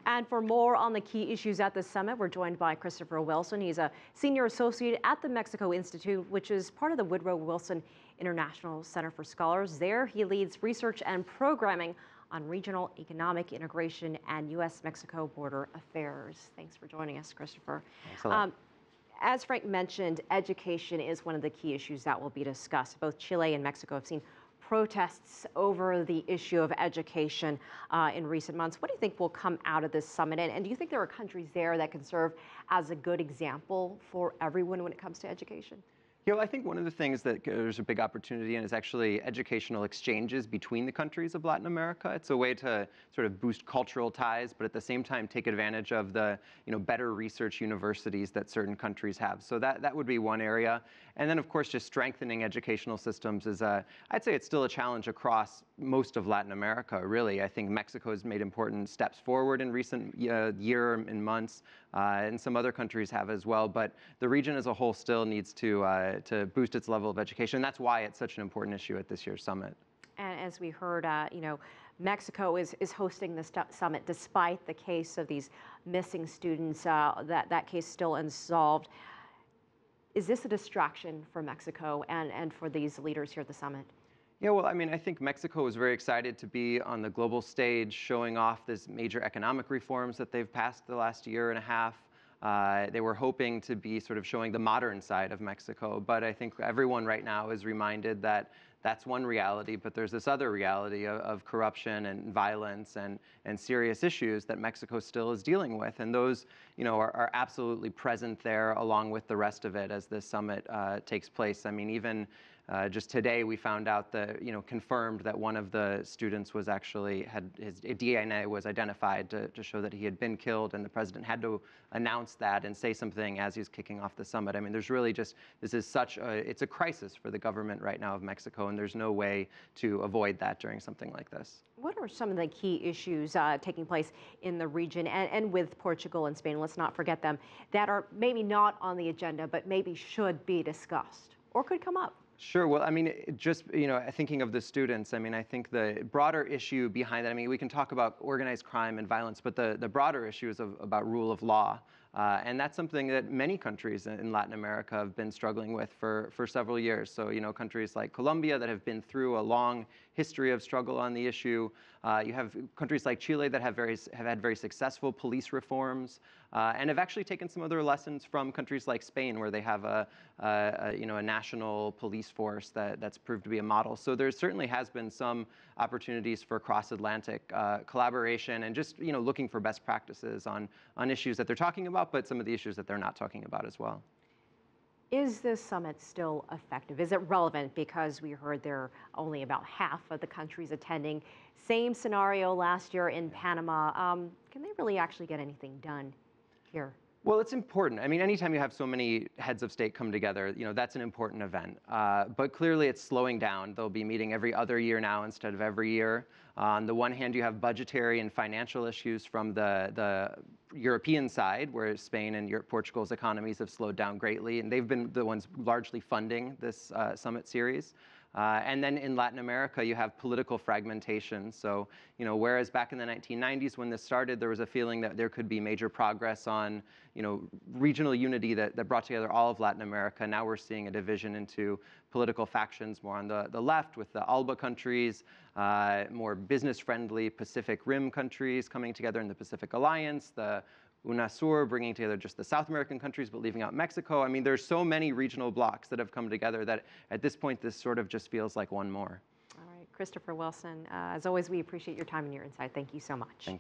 And for more on the key issues at the summit, we're joined by Christopher Wilson. He's a senior associate at the Mexico Institute, which is part of the Woodrow Wilson International Center for Scholars. There, he leads research and programming on regional economic integration and U.S. Mexico border affairs. Thanks for joining us, Christopher. Thanks a lot. As Frank mentioned, education is one of the key issues that will be discussed. Both Chile and Mexico have seen protests over the issue of education in recent months. What do you think will come out of this summit? And do you think there are countries there that can serve as a good example for everyone when it comes to education? You know, I think one of the things that there's a big opportunity in is actually educational exchanges between the countries of Latin America. It's a way to sort of boost cultural ties, but at the same time take advantage of the better research universities that certain countries have. So that would be one area. And then, of course, just strengthening educational systems is, I'd say it's still a challenge across most of Latin America, really. I think Mexico has made important steps forward in recent year and months, and some other countries have as well. But the region as a whole still needs to boost its level of education. And that's why it's such an important issue at this year's summit. And as we heard, Mexico is hosting this summit despite the case of these missing students, that case still unsolved. Is this a distraction for Mexico and for these leaders here at the summit? Yeah, well, I mean, I think Mexico was very excited to be on the global stage showing off this major economic reforms that they've passed the last year and a half. They were hoping to be sort of showing the modern side of Mexico, but I think everyone right now is reminded that that's one reality, but there's this other reality of corruption and violence and serious issues that Mexico still is dealing with. And those, are absolutely present there along with the rest of it as this summit takes place. I mean, even just today, we found out that, confirmed that one of the students was actually his DNA was identified to show that he had been killed, and the president had to announce that and say something as he's kicking off the summit. I mean, there's really just, it's a crisis for the government right now of Mexico, and there's no way to avoid that during something like this. What are some of the key issues taking place in the region and with Portugal and Spain, let's not forget them, that are maybe not on the agenda, but maybe should be discussed or could come up? Sure. Well, I mean, just, thinking of the students, I mean, I think the broader issue behind that, I mean, we can talk about organized crime and violence, but the broader issue is about rule of law. And that's something that many countries in Latin America have been struggling with for several years. So, countries like Colombia that have been through a long history of struggle on the issue. You have countries like Chile that have had very successful police reforms and have actually taken some other lessons from countries like Spain, where they have a national police force that's proved to be a model. So there certainly has been some opportunities for cross-Atlantic collaboration and just looking for best practices on issues that they're talking about, but some of the issues that they're not talking about as well. Is this summit still effective? Is it relevant? Because we heard there are only about half of the countries attending. Same scenario last year in Panama. Can they really actually get anything done here? Well, it's important. I mean, anytime you have so many heads of state come together, that's an important event. But clearly it's slowing down. They'll be meeting every other year now instead of every year. On the one hand, you have budgetary and financial issues from the European side, where Spain and Portugal's economies have slowed down greatly, and they've been the ones largely funding this summit series. And then in Latin America, you have political fragmentation. So, whereas back in the 1990s when this started, there was a feeling that there could be major progress on, regional unity that brought together all of Latin America. Now we're seeing a division into political factions more on the left with the ALBA countries, more business-friendly Pacific Rim countries coming together in the Pacific Alliance, the UNASUR bringing together just the South American countries but leaving out Mexico. I mean, there's so many regional blocs that have come together that at this point this sort of just feels like one more. All right, Christopher Wilson, as always, we appreciate your time and your insight. Thank you so much. Thank you.